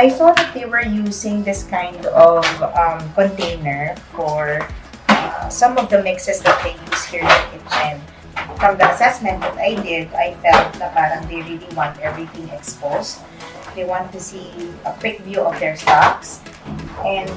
I saw that they were using this kind of container for some of the mixes that they use here in the kitchen. From the assessment that I did, I felt na parang they really want everything exposed. They want to see a quick view of their stocks. And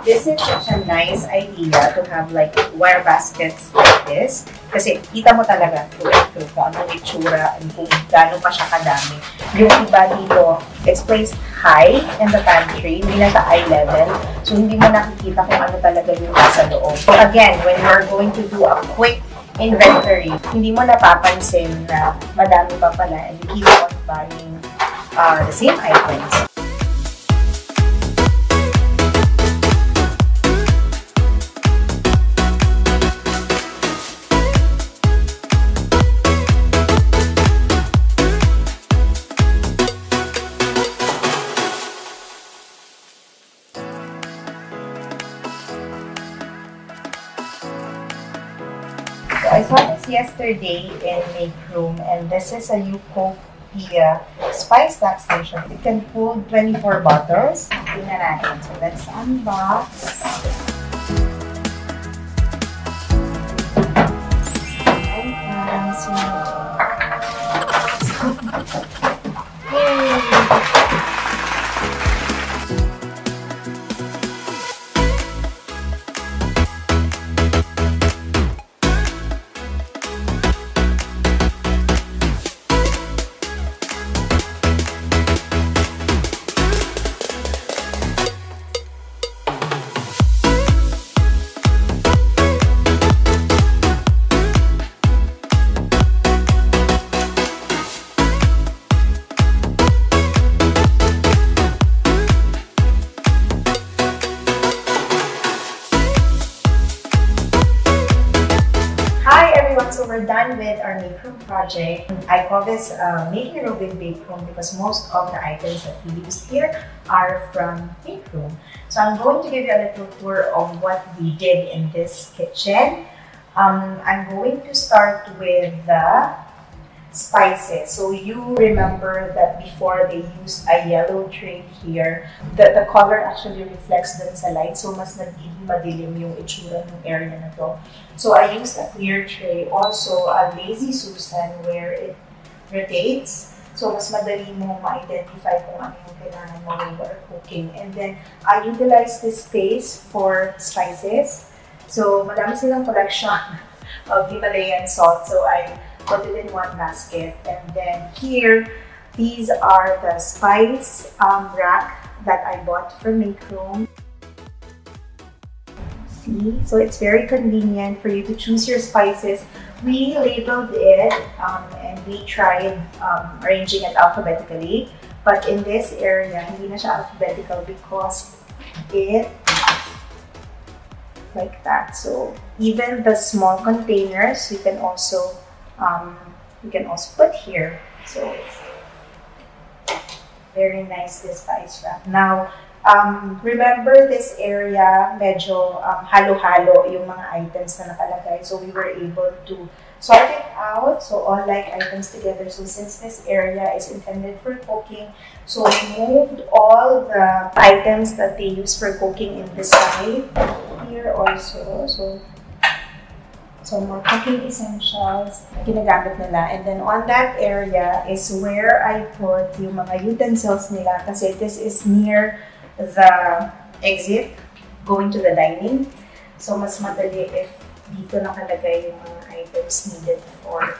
this is such a nice idea to have like wire baskets like this. Kasi kita mo talaga through kung anong itsura and kung gaano pa siya kadami. Yung iba dito, it's placed high in the pantry, hindi nasa eye level. So, hindi mo nakikita kung ano talaga yung nasa loob. So, again, when you're going to do a quick inventory, hindi mo napapansin na madami pa pala and you keep on buying the same items. I saw this yesterday in Makeroom, and this is a Utopia spice stock station. It can hold 24 bottles. Tingnan natin. So let's unbox. So we're done with our Makeroom project. I call this Making a Room with Makeroom because most of the items that we use here are from Makeroom. So I'm going to give you a little tour of what we did in this kitchen. I'm going to start with the spices. So you remember that before they used a yellow tray here, the color actually reflects dun sa light. So mas nagiging madilim yung itsura ng area na to. So I used a clear tray, also a lazysusan where it rotates. So mas madali mo ma-identify kung ano yung kailangan mo when you're cooking. And then I utilized this space for spices. So madami silang collection of Himalayan salt. So I put it in one basket. And then here, these are the spice rack that I bought from Makeroom. See? So it's very convenient for you to choose your spices. We labeled it and we tried arranging it alphabetically. But in this area, hindi na siya alphabetical because it like that. So even the small containers, you can also put here. So it's very nice, this spice rack. Now, remember this area, medyo halo-halo yung mga items na nakalagay. So we were able to sort it out. So all like items together. So since this area is intended for cooking, so we moved all the items that they use for cooking in this side. Here also. So more cooking essentials, ginagamit nila. And then on that area is where I put yung mga utensils nila kasi this is near the exit going to the dining. So mas madali if dito nakalagay yung mga items needed for.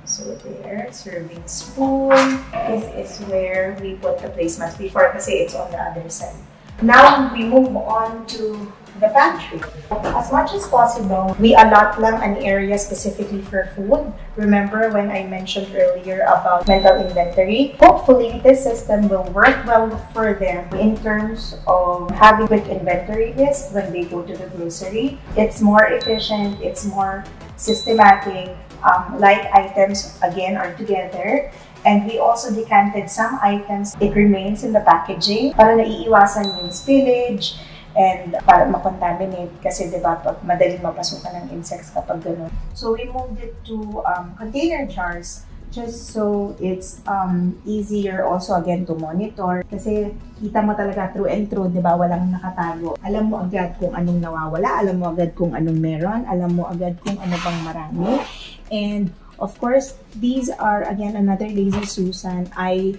So there, serving spoon. This is where we put the placemats before kasi it's on the other side. Now we move on to the pantry. As much as possible, we allot lang an area specifically for food. Remember when I mentioned earlier about mental inventory? Hopefully, this system will work well for them in terms of having quick inventory list when they go to the grocery. It's more efficient, it's more systematic. Light items, again, are together. And we also decanted some items. It remains in the packaging para naiiwasan yung spillage and para makontaminate kasi diba madaling mapasukan ng insects kapag gano'n. So we moved it to container jars just so it's easier also again to monitor kasi kita mo talaga through and through, diba, walang nakatago. Alam mo agad kung anong nawawala, alam mo agad kung anong meron, alam mo agad kung ano bang marami. And of course, these are again another lazysusan I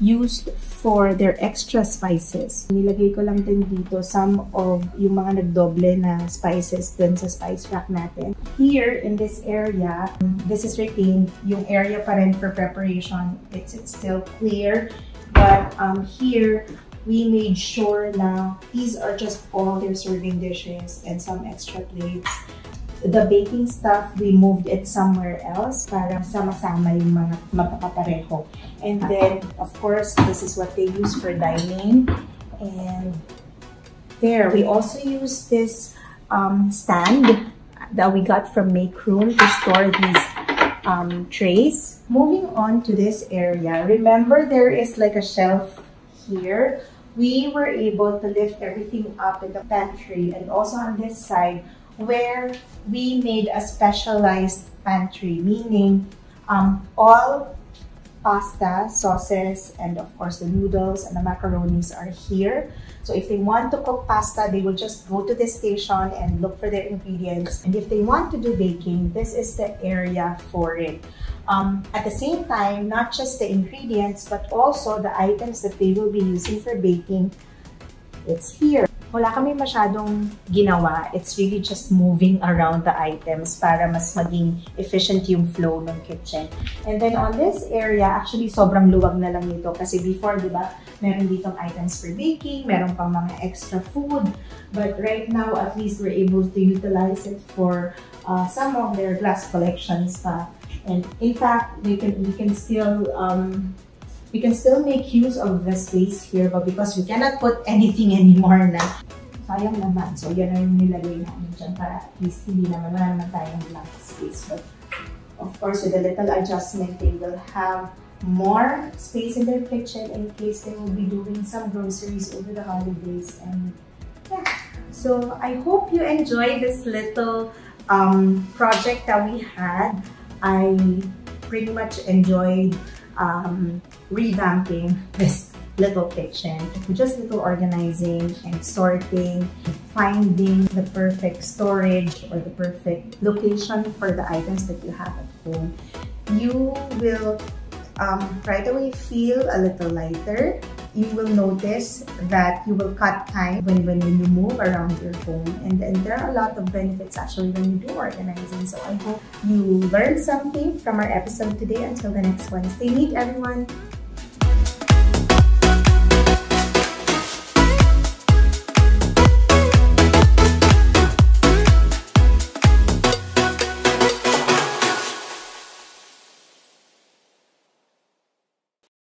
used for their extra spices. Nilagay ko lang din dito some of yung mga nagdoble na spices dun sa spice rack natin. Here in this area, this is retained. Yung area pa rin for preparation, it's still clear. But here, we made sure na these are just all their serving dishes and some extra plates. The baking stuff, we moved it somewhere else para sama-sama yung mga magkakapareho. And then, of course, this is what they use for dining. And there, we also use this stand that we got from Makeroom to store these trays. Moving on to this area, remember there is like a shelf here. We were able to lift everything up in the pantry and also on this side, where we made a specialized pantry, meaning all pasta, sauces, and of course the noodles and the macaronis are here. So if they want to cook pasta, they will just go to this station and look for their ingredients. And if they want to do baking, this is the area for it. At the same time, not just the ingredients, but also the items that they will be using for baking, it's here. Wala kami masyadong ginawa. It's really just moving around the items para mas maging efficient yung flow ng kitchen. And then on this area, actually sobrang luwag na lang nito kasi before, di ba, meron ditong items for baking, meron pang mga extra food. But right now, at least we're able to utilize it for some of their glass collections pa. And in fact, we can still make use of the space here, but because we cannot put anything anymore na, sayang naman. So, yan na yung nilagay namin dyan para at least hindi naman, wala naman tayong blank space. But, of course, with a little adjustment, they will have more space in their kitchen in case they will be doing some groceries over the holidays. And, yeah. So, I hope you enjoy this little project that we had. I pretty much enjoyed revamping this little kitchen, just little organizing and sorting, finding the perfect storage or the perfect location for the items that you have at home. You will right away feel a little lighter. You will notice that you will cut time when you move around your home, and there are a lot of benefits actually when you do organizing. So I hope you learned something from our episode today. Until the next one, stay neat, everyone.